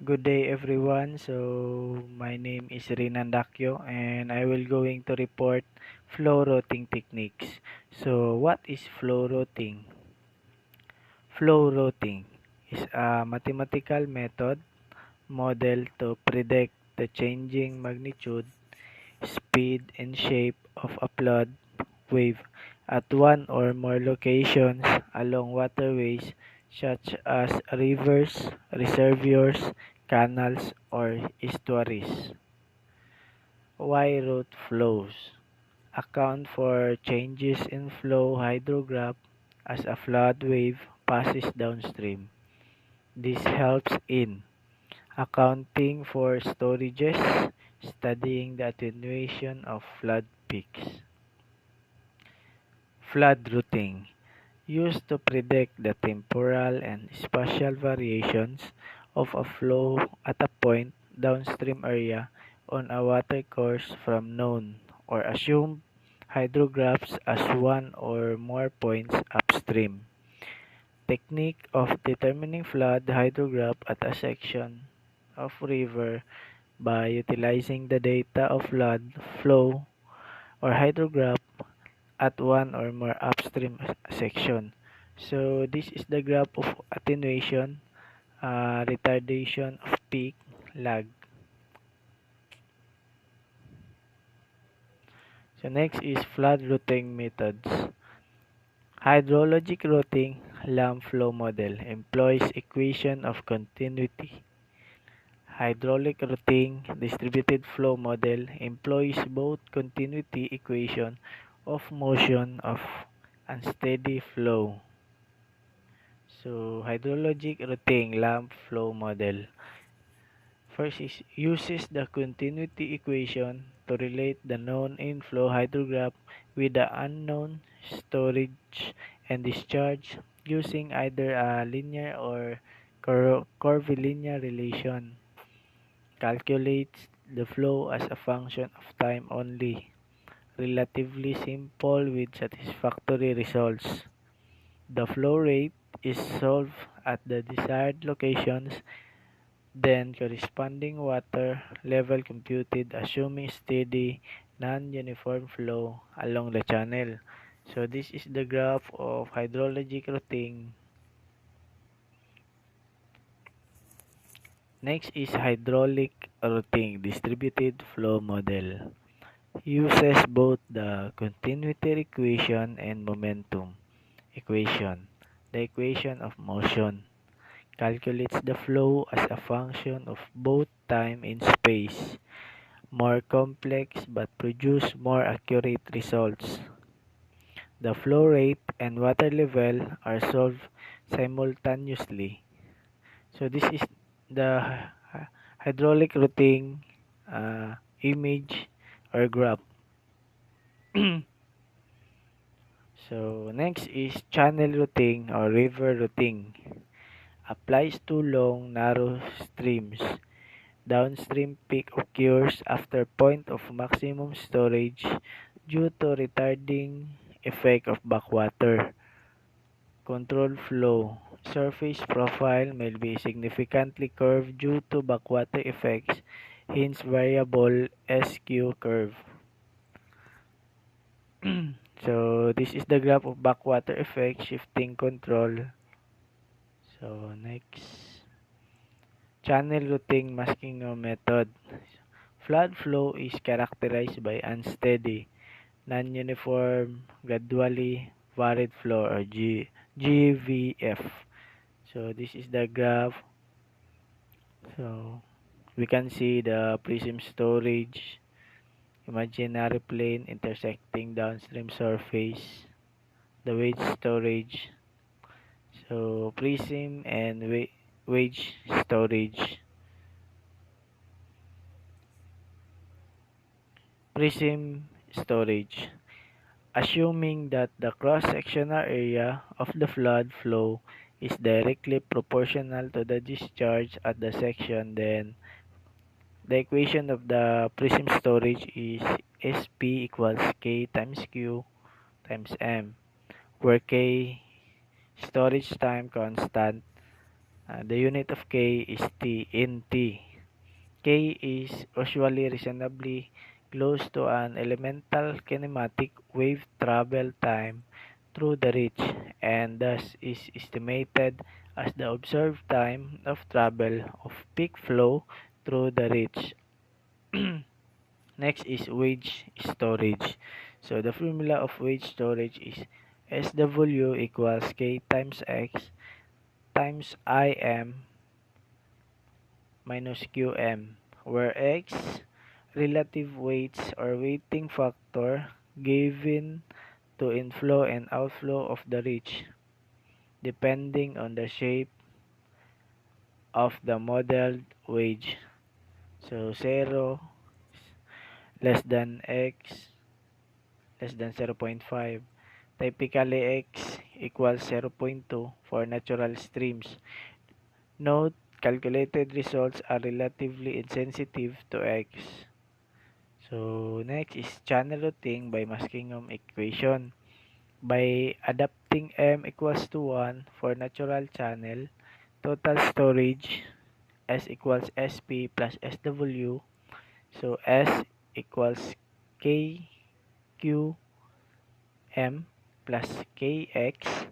Good day everyone. My name is Rinan Dakyo and I will going to report flow routing techniques. What is flow routing? Flow routing is a mathematical method model to predict the changing magnitude, speed and shape of a flood wave at one or more locations along waterways such as rivers, reservoirs, canals, or estuaries. Y route flows account for changes in flow hydrograph as a flood wave passes downstream. This helps in accounting for storages, studying the attenuation of flood peaks. Flood routing used to predict the temporal and spatial variations of a flow at a point downstream area on a watercourse from known or assumed hydrographs as one or more points upstream. Technique of determining flood hydrograph at a section of river by utilizing the data of flood flow or hydrograph at one or more upstream section. So this is the graph of attenuation, retardation of peak, lag. So next is flood routing methods. Hydrologic routing LAM flow model employs equation of continuity. Hydraulic routing distributed flow model employs both continuity equation of motion of unsteady flow. So, hydrologic routing LAMP flow model. First is uses the continuity equation to relate the known inflow hydrograph with the unknown storage and discharge using either a linear or curvilinear relation. Calculates the flow as a function of time only. Relatively simple with satisfactory results. The flow rate is solved at the desired locations, then corresponding water level computed assuming steady, non-uniform flow along the channel. So this is the graph of hydrologic routing. Next is hydraulic routing distributed flow model. Uses both the continuity equation and momentum equation. The equation of motion calculates the flow as a function of both time and space. More complex but produce more accurate results. The flow rate and water level are solved simultaneously. So this is the hydraulic routing image or graph. So next is channel routing or river routing. Applies to long, narrow streams. Downstream peak occurs after point of maximum storage due to retarding effect of backwater. Control flow. Surface profile may be significantly curved due to backwater effects, hence variable SQ curve. So this is the graph of backwater effect shifting control. So next, channel routing masking method. Flood flow is characterized by unsteady, non-uniform, gradually varied flow or GVF. So this is the graph. So we can see the prism storage, imaginary plane intersecting downstream surface, the wedge storage. So prism and wedge storage. Prism storage. Assuming that the cross-sectional area of the flood flow is directly proportional to the discharge at the section, then the equation of the prism storage is SP equals K times Q times M, where K storage time constant The unit of K is T in T. K is usually reasonably close to an elemental kinematic wave travel time through the reach, and thus is estimated as the observed time of travel of peak flow through the reach. Next is wage storage. So the formula of wage storage is SW equals K times X times IM minus QM, where X relative weights or weighting factor given to inflow and outflow of the reach depending on the shape of the modeled wage. So 0 less than X less than 0.5. Typically X equals 0.2 for natural streams. Note, calculated results are relatively insensitive to X. So next is channel routing by Muskingum equation. By adapting M equals to 1 for natural channel, total storage S equals SP plus SW. So S equals KQM plus KX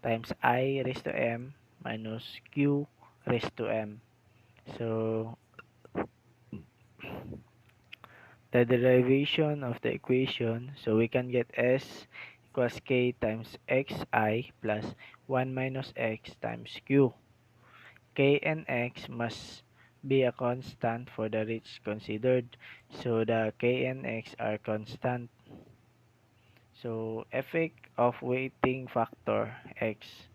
times I raised to M minus Q raised to M. So the derivation of the equation, so we can get S equals K times XI plus 1 minus X times Q. K and X must be a constant for the reach considered. So the K and X are constant. So effect of weighting factor X.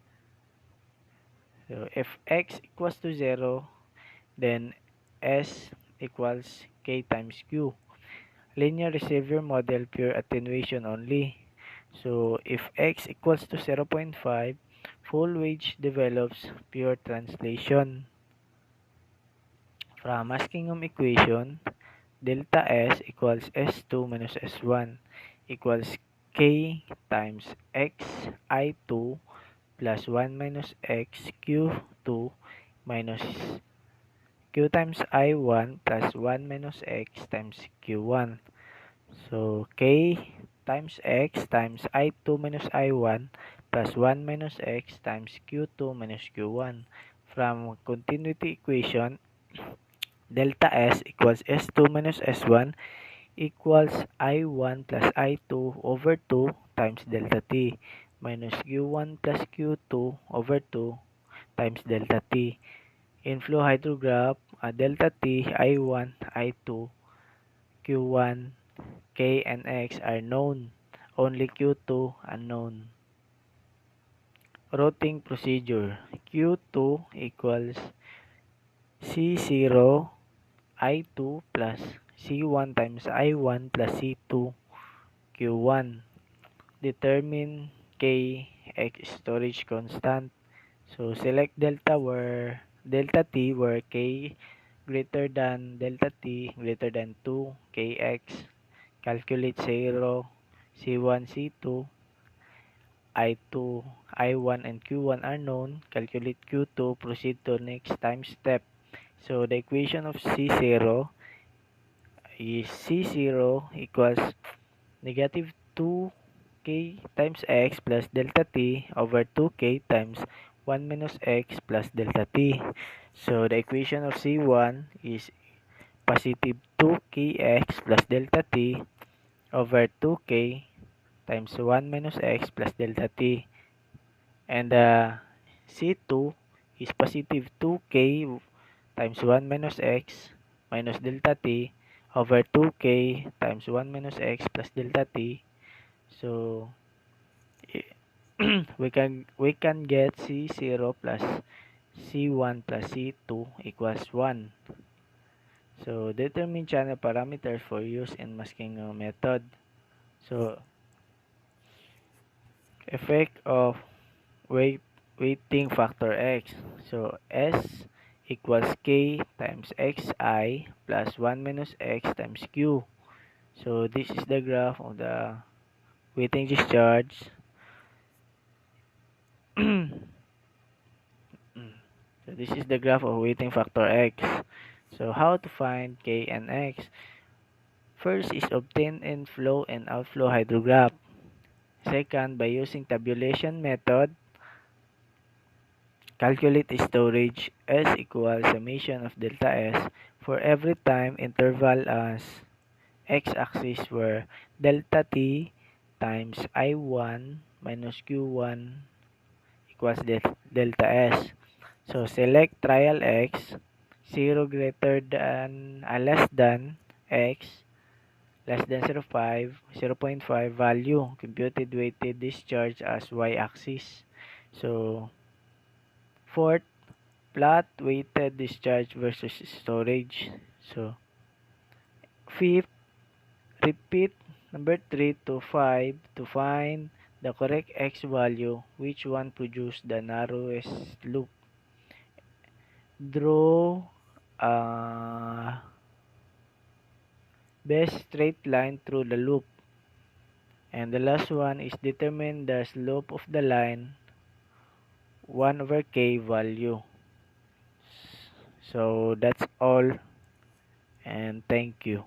So if X equals to 0, then S equals K times Q. Linear receiver model pure attenuation only. So if X equals to 0.5, full wage develops pure translation. From Muskingum equation, delta S equals S2 minus S1 equals K times X I2 plus 1 minus X Q2 minus Q times I1 plus 1 minus X times Q1. So K times X times I2 minus I1 plus 1 minus X times Q2 minus Q1. From continuity equation, delta S equals S2 minus S1 equals I1 plus I2 over 2 times delta T minus Q1 plus Q2 over 2 times delta T. In flow hydrograph, delta T, I1, I2, Q1, K, and X are known. Only Q2 unknown. Routing procedure. Q2 equals C0 I2 plus C1 times I1 plus C2 Q1. Determine K X storage constant. So select delta T where K greater than delta T greater than 2 Kx. Calculate 0, C1, C2, I2, I1, and Q1 are known. Calculate Q2. Proceed to next time step. So the equation of C0 is C0 equals negative 2K times X plus delta T over 2K times 1 minus X plus delta T. So the equation of C1 is positive 2Kx plus delta T over 2K times 1 minus X plus delta T. And C2 is positive 2K times 1 minus X minus delta T over 2K times 1 minus X plus delta T. So we can get C0 plus C1 plus C2 equals 1. So determine channel parameters for use in masking method. So effect of weighting factor X. So S equals K times Xi plus 1 minus X times Q. So this is the graph of the weighting discharge. So this is the graph of weighting factor x. So how to find k and x? First is obtain inflow and outflow hydrograph. Second, by using tabulation method, calculate storage S equals summation of delta S for every time interval as x-axis where delta t times I1 minus Q1 equals delta S. So select trial x 0 greater than less than x less than 0.5 value computed weighted discharge as y-axis. So fourth, plot weighted discharge versus storage. So fifth, repeat number 3 to 5 to find the correct x value, which one produced the narrowest loop. Draw a best straight line through the loop. And the last one is determine the slope of the line 1 over k value. So that's all, and thank you.